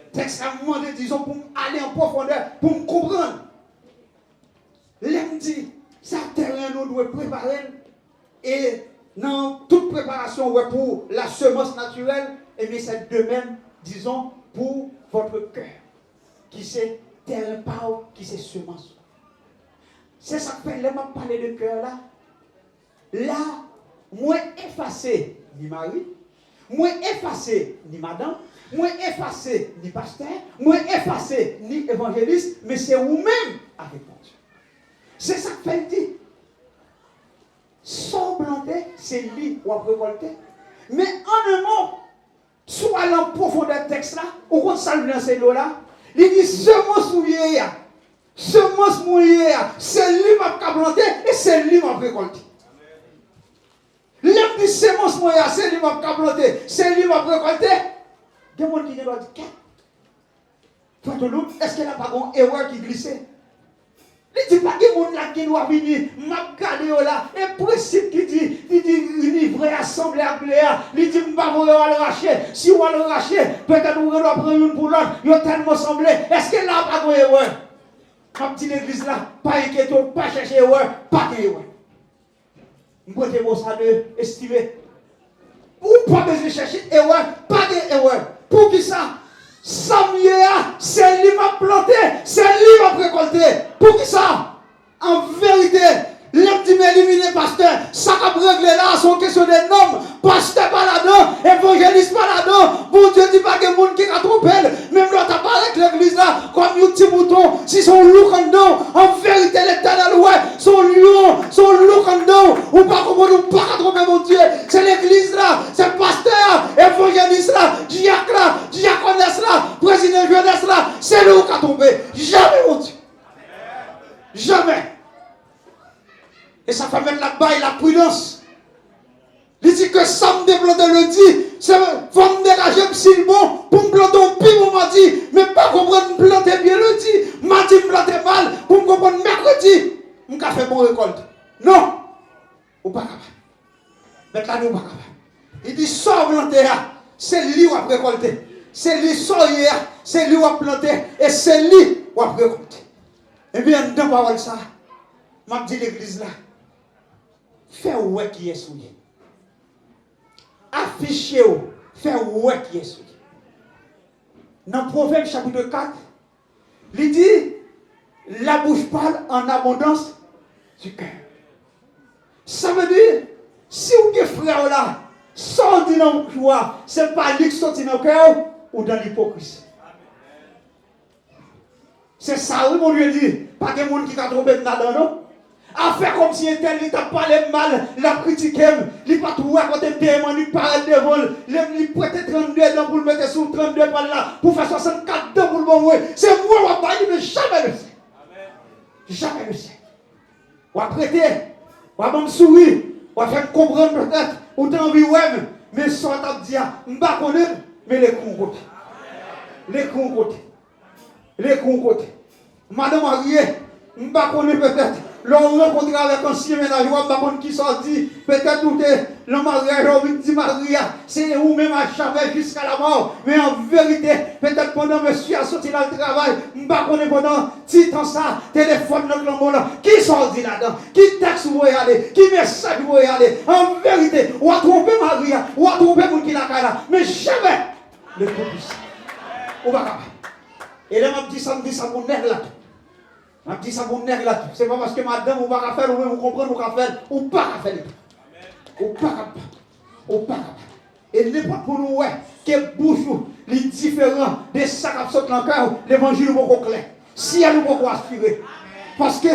Le texte a demandé, disons, pour aller en profondeur, pour me comprendre. L'homme dit, ça terrain nous doit préparer. Et dans toute préparation pour la semence naturelle, et bien c'est de même, disons, pour votre cœur. Qui c'est terrain pas, qui c'est semence. C'est ça que fait, là, je parler de cœur là. Là, moins effacé, ni mari. Moins effacé ni madame, moins effacé ni pasteur, moins effacé ni évangéliste, mais c'est vous-même avec mon Dieu. C'est ça que fait dit. Sans planter, c'est lui ou à révolter. Mais en un mot, soit dans le profondeur de texte là, ou quand ça lui dans ces là, il dit semence mouillée, semence mouillée, c'est lui qui m'a planté et c'est lui qui m'a récolté. L'homme dit semence moya, c'est lui qui m'a planté, c'est lui qui m'a récolté. Il y a des gens qui disent, qu'est-ce est-ce qu'il n'y a pas une erreur qui glissait? Il dit pas que les gens qui doivent venir, m'a gardé là, et principe qui dit, livrer, assembler, appeler, il dit, je ne vais pas le racher. Si on va le racher, peut-être on doit prendre une pour l'autre, il y a tellement semblé. Est-ce qu'il n'y a pas une erreur? Ma petite église là, pas inquiété, pas chercher erreur, pas d'erreur. Vous pouvez ça de estimer. Ou pas besoin de chercher erreur, pas d'erreur. Pour qui ça? Samuel, c'est lui qui m'a planté, c'est lui qui m'a récolté. Pour qui ça? En vérité, l'homme dit m'éliminer pasteur, ça a réglé là, c'est une question de nom. Pasteur pas là-dedans, évangéliste pas là-dedans. Bon Dieu dit pas que les gens qui a trompé, même là, t'as pas avec l'église là, comme un petit mouton, si son loup en dedans, en vérité, l'éternel, ouais, son loup en dedans, ou pas comprendre, ou pas tromper mon Dieu. C'est l'église là, c'est me dit, c'est faut me dégager si bon pour me planter au pire, on m'a dit, mais pas comprendre me planter bien le dit, m'a dit me planter mal pour me comprendre mercredi, je vais faire bon récolte. Non, ou pas capable. Maintenant, nous pas capable. Il dit, sort planter, c'est lui qui va récolter. C'est lui sort hier, c'est lui qui va planter, et c'est lui qui va récolter. Et bien, dans la parole ça, m'a dit l'église là, fais ouais qui est souillé. Affichez-vous, fais ouais qui est souillé. Dans Proverbe chapitre 4, il dit, la bouche parle en abondance du cœur. Ça veut dire, si vous êtes frère là, sorti dans le cœur, ce n'est pas lui qui sorti dans le cœur ou dans l'hypocrisie. C'est ça, oui, mon Dieu dit, pas de monde qui a trompé là-dedans, non? A faire comme si il t'a parlé mal, l'a critiqué, il n'a pas tout raconté paiement, il parle de vol, il prête 32 ans pour le mettre sur 32 par là, pour faire 64 ans pour le bon. C'est moi, on va parler, mais jamais le sait. Jamais le sait. On va prêter, on va me sourire, on va faire comprendre peut-être, ou t'as envie, ouais, mais sans t'as dit, je ne sais pas connaître, mais les coups côté. Les coups côté. Les coups côté. Madame mariée, je ne sais pas connaître peut-être. L'on rencontre avec un ancien ménage, on va qui sortit, peut-être tout est le mariage, on dit Maria, c'est vous-même à chaver jusqu'à la mort. Mais en vérité, peut-être pendant monsieur a sorti dans le travail, je ne sais pas pendant petit temps ça, téléphone dans le monde, qui sortit là-dedans, qui texte vous y aller, qui message vous y aller. En vérité, on a trompé Maria, on a trompé mon qui la là, mais jamais le plus. On va capable. Et là, je me dit ça pour nerf là. Je dis ça pour nègre là. C'est pas parce que madame, vous ne pouvez pas faire, vous comprenez, vous pouvez faire, ou pas faire. Ou pas. Ou pas. Et n'importe pour nous, que bouche les différents des sacs absolus dans le cœur, l'évangile n'est pas clair. Si elle n'est pas aspirer. Parce que,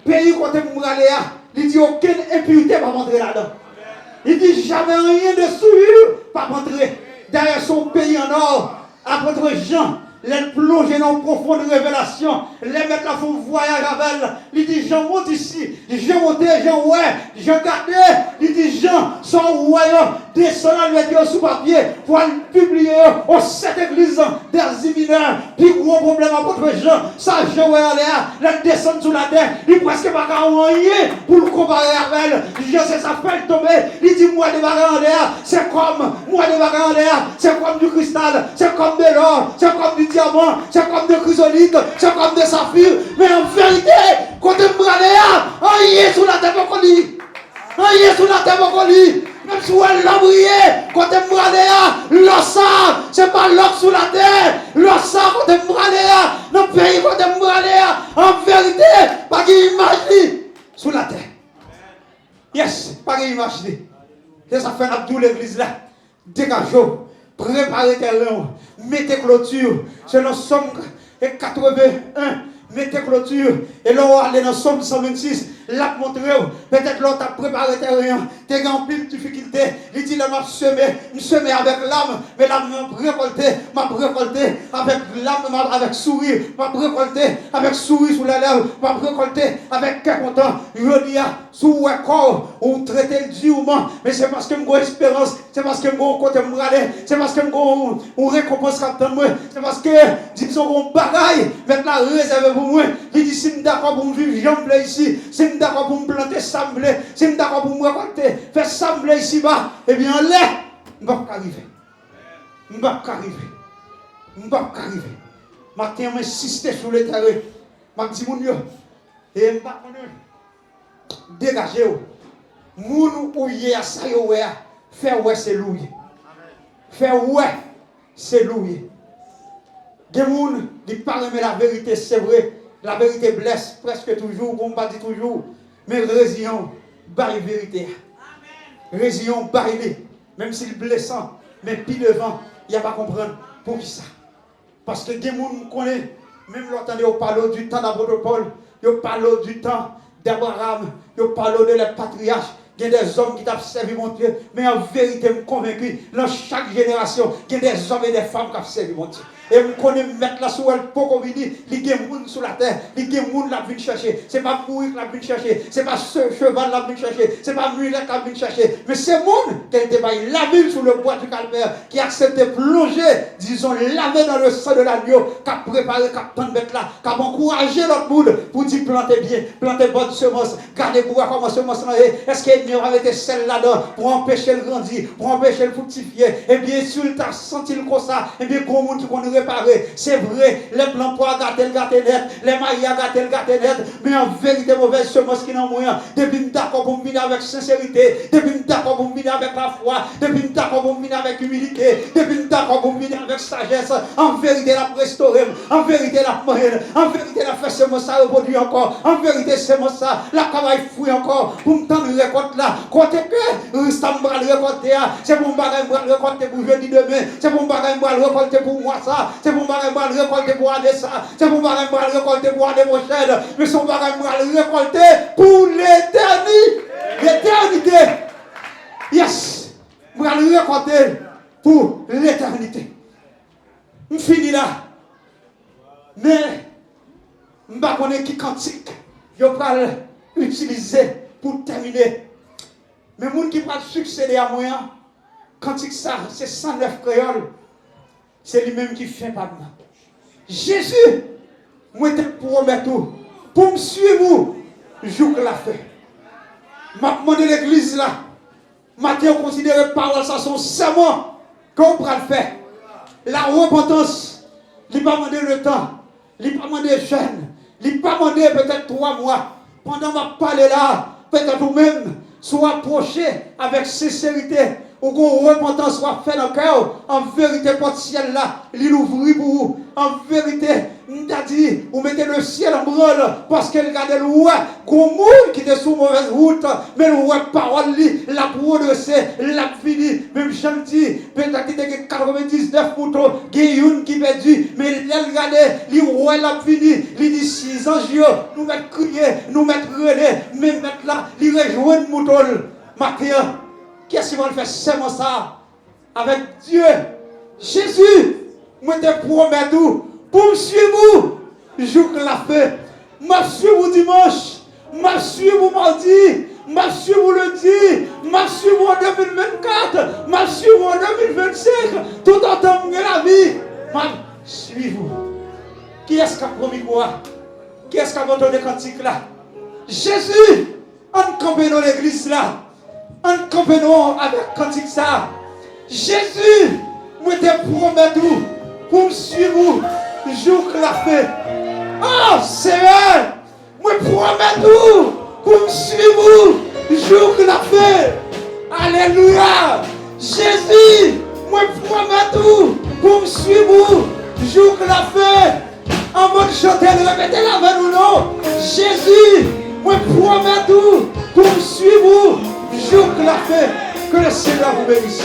pays côté Mouraléa, il dit aucune impunité va rentrer là-dedans. Il dit jamais rien de souillure pas rentrer. Derrière son pays en or, apôtre Jean. Les plonger dans une profonde révélation, les mettre là pour voyage avec elle. Il dit Jean monte ici, Jean monte, Jean ouais, Jean gardé. Il dit Jean, son royaume, descendant le sous papier pour le publier aux 7 églises des mineurs. Puis gros problème à votre Jean, ça Jean ouais là, il descend sous la terre, il presque pas rien pour le comparer avec elle. Jean c'est ça fait tomber, il dit moi de bagarre en l'air, c'est comme moi de bagarre en l'air, c'est comme du cristal, c'est comme de l'or, c'est comme du diamant, c'est comme de chrysolite, c'est comme de saphir, mais en vérité, quand tu me regardes, rien sous la terre pour lit, rien sous la terre pour lit, même si elle l'a brillé, quand tu me regardes, l'ossard, c'est pas l'or sous la terre, l'ossard quand tu me regardes, dans le pays quand tu me regardes, en vérité, pas qu'il imagine sous la terre. Yes, pas qu'il imagine. C'est ça fait un abdou l'église là, dégagez-vous. Préparez terrain, mettez clôture. C'est dans Somme 81. Mettez clôture. Et là, on va aller dans Somme 126. Là, montrez. Peut-être là, tu as préparé terrain. Tu as en pile difficulté. Il dit là, je semé avec l'âme. Mais l'âme m'a récolté avec l'âme, avec sourire. M'a récolté avec sourire sous la lèvre. M'a récolté avec cœur content. Je dis, sous un corps, on traite le durement. Mais c'est parce que j'ai espérance. C'est parce que j'ai côté me regarder. C'est parce que j'ai récompense captain moi. C'est parce que, disons, on bagaille. Maintenant, réservé pour moi. Il dit, si je suis d'accord pour me vivre, j'en ici. Si je suis d'accord pour me planter, ça me plaît. Si je suis d'accord pour me récolter, faire ça me plaît ici-bas. Eh bien, là, je ne vais pas arriver. Je ne vais pas arriver. Je ne vais pas arriver. Maintenant, je insiste sur le terrain. Je dis, mon Dieu, et je ne vais pas dégagez-vous. Moun ou yé à ça yo ouais. Faire ouais c'est louer. Faire ouais c'est louer. Des moun qui parlent mais la vérité c'est vrai. La vérité blesse presque toujours, comme on pas dit toujours. Mais résilion, barre vérité. Résilion, barre même s'il blessant, mais puis devant, il n'y a pas à comprendre. Pour qui ça? Parce que des moun connaît, même l'entendez au parle du temps d'apôtre Paul, il parle du temps d'Abraham, je parle de les patriarches. Il y a des hommes qui t'ont servi mon Dieu, mais en vérité, je suis convaincu, dans chaque génération, il y a des hommes et des femmes qui ont servi mon Dieu. Et je connais mettre la sous elle pour venir, il y a des gens sur la terre, il y a des gens qui viennent chercher. Ce n'est pas mourir qui viennent chercher, ce n'est pas ce cheval qui vient chercher, ce n'est pas mulet qui vient chercher. Mais c'est le monde qui a été la ville sur le bois du calvaire, qui a accepté de plonger, disons, laver dans le sang de l'agneau, qui a préparé, qui a tant de mettre là, qui a encouragé l'autre monde pour dire plantez bien, plantez bonne semence, gardez pour voir comment semence est. Est-ce qu'il y a été celle là-dedans pour empêcher le grandir, pour empêcher le fructifier? Et bien sûr, tu as senti le comme ça, et bien, grand monde qui connaît réparer. C'est vrai, les plans pour gâter net, les mailles à gâter net, mais en vérité, mauvaise semence qui n'en moyen. Depuis d'accord pour venir avec sincérité, depuis d'accord pour venir avec la foi, depuis d'accord pour venir avec humilité, depuis d'accord pour venir avec sagesse. En vérité, la restaurer, en vérité, la moyenne, en vérité, la faire semence ça reproduire encore, en vérité, semence ça, la travail fouille encore, pour me tendre le récolte là, côté que, ça me va le récolter, c'est pour me récolter pour jeudi demain, c'est pour me récolter pour moi ça, c'est pour me récolter pour année ça, c'est pour me récolter pour année prochaine, mais son bagage me récolter pour l'éternité. L'éternité. Yes. Je vais le récolter pour l'éternité. Je finis là. Mais je ne sais pas qui cantique je vais utiliser pour terminer. Mais les gens qui vont succéder à moi, cantique ça, c'est 109 créoles. C'est lui-même qui fait pas mal. Jésus, moi te promets tout. Pour me suivre, joue que la fait. M'a demandé l'église là. Matthieu considère parole ça son serment qu'on va le faire. La repentance, il n'a pas demandé le temps, il n'a pas demandé jeûne, il n'a pas demandé peut-être 3 mois. Pendant que je parle là, peut-être vous-même, soit approché avec sincérité, ou qu'on repentance soit fait dans le cœur, en vérité, votre ciel là, il ouvre pour vous. En vérité, on t'a dit, vous mettez le ciel en branle, parce qu'elle regarde le roi, qu'on monde qui était sur mauvaise route, mais le roi parole, la progressé, la fini. Même j'en dis, peut-être qu'il y a 99 moutons, il y a une qui perdu, mais elle regarde, le roi l'a fini, il dit 6 anges, nous mettre crier, nous mettre relais, mais mettre là, il rejoint le mouton. Maintenant, qu'est-ce qu'il va faire seulement ça avec Dieu? Jésus, moi te promets tout. Pour me suivre, jour que la fait. Ma suivre dimanche, ma suivre mardi, ma suivre lundi, ma suivre en 2024, ma suivre en 2025. Tout en temps de la vie, ma suivre. Qui est-ce qui a promis quoi? Qui est-ce qui a entendu cantique là? Jésus, on campe dans l'église là. On campe avec cantique ça. Jésus, moi te promets tout. Pour me suivre, jour que la fait. Oh Seigneur, moi promets tout. Pour me suivre, jour que la fait. Alléluia. Jésus, moi promets tout. Pour me suivre, jour que la fait. En mode chanter, répétez-la avec nous, non? Jésus, moi promets tout. Pour me suivre, jour que la fait. Que le Seigneur vous bénisse.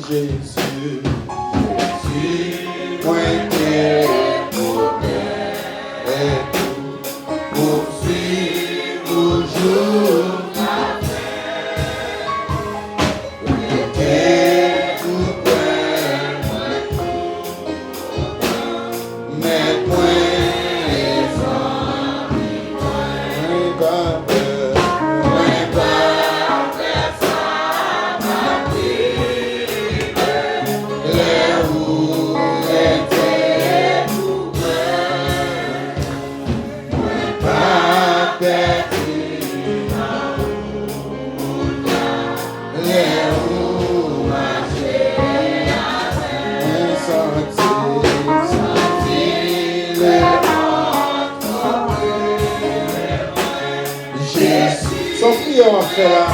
Jésus, moi t'es pour suivre toujours ta t'es tout près, mais moi on va faire là.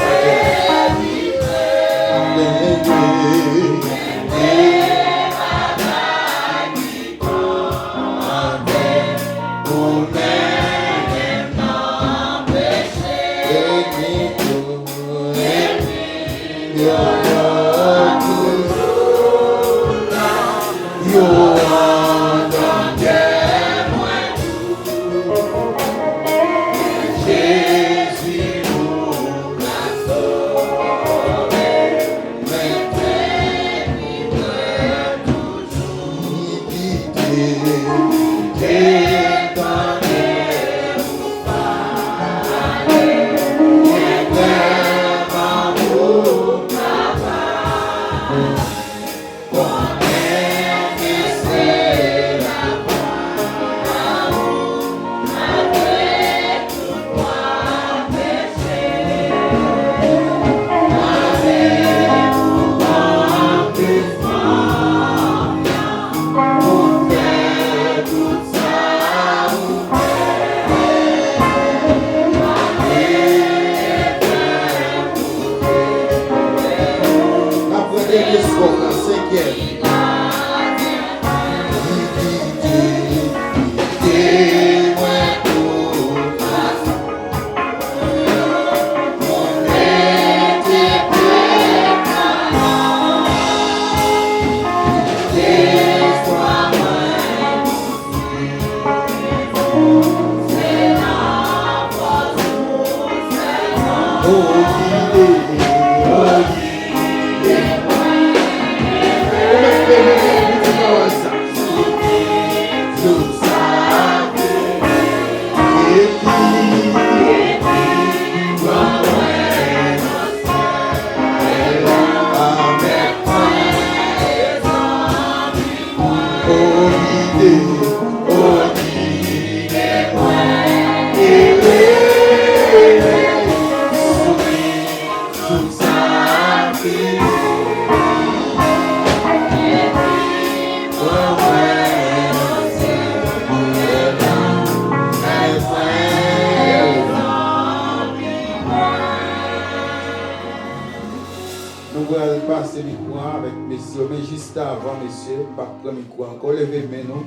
Passer le micro avec messieurs, mais juste avant, messieurs, pas prendre le micro encore, levez les mains, non?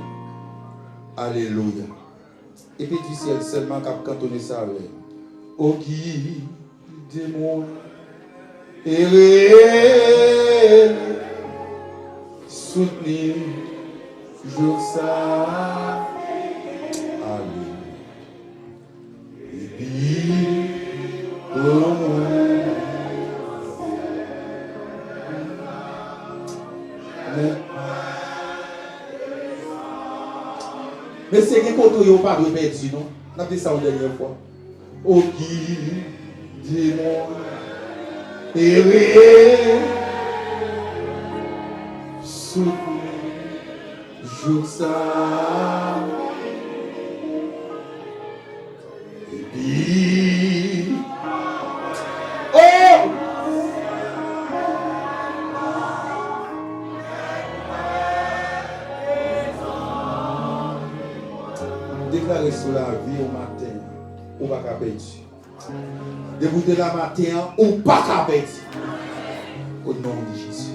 Alléluia. Et puis du ciel seulement qu'à cantonner ça avec. Au guide de moi, et soutenir jour ça. Alléluia. Et puis, pour moi. Mais c'est que quand on pas de perdu, non? On a dit ça la dernière fois. Au guide, dis-moi, et soutenir jour ça. Et puis, oh! Déclarer sur la vie au matin, ou pas qu'à perdre. Débouter la matin, ou pas qu'à perdre. Au nom de Jésus.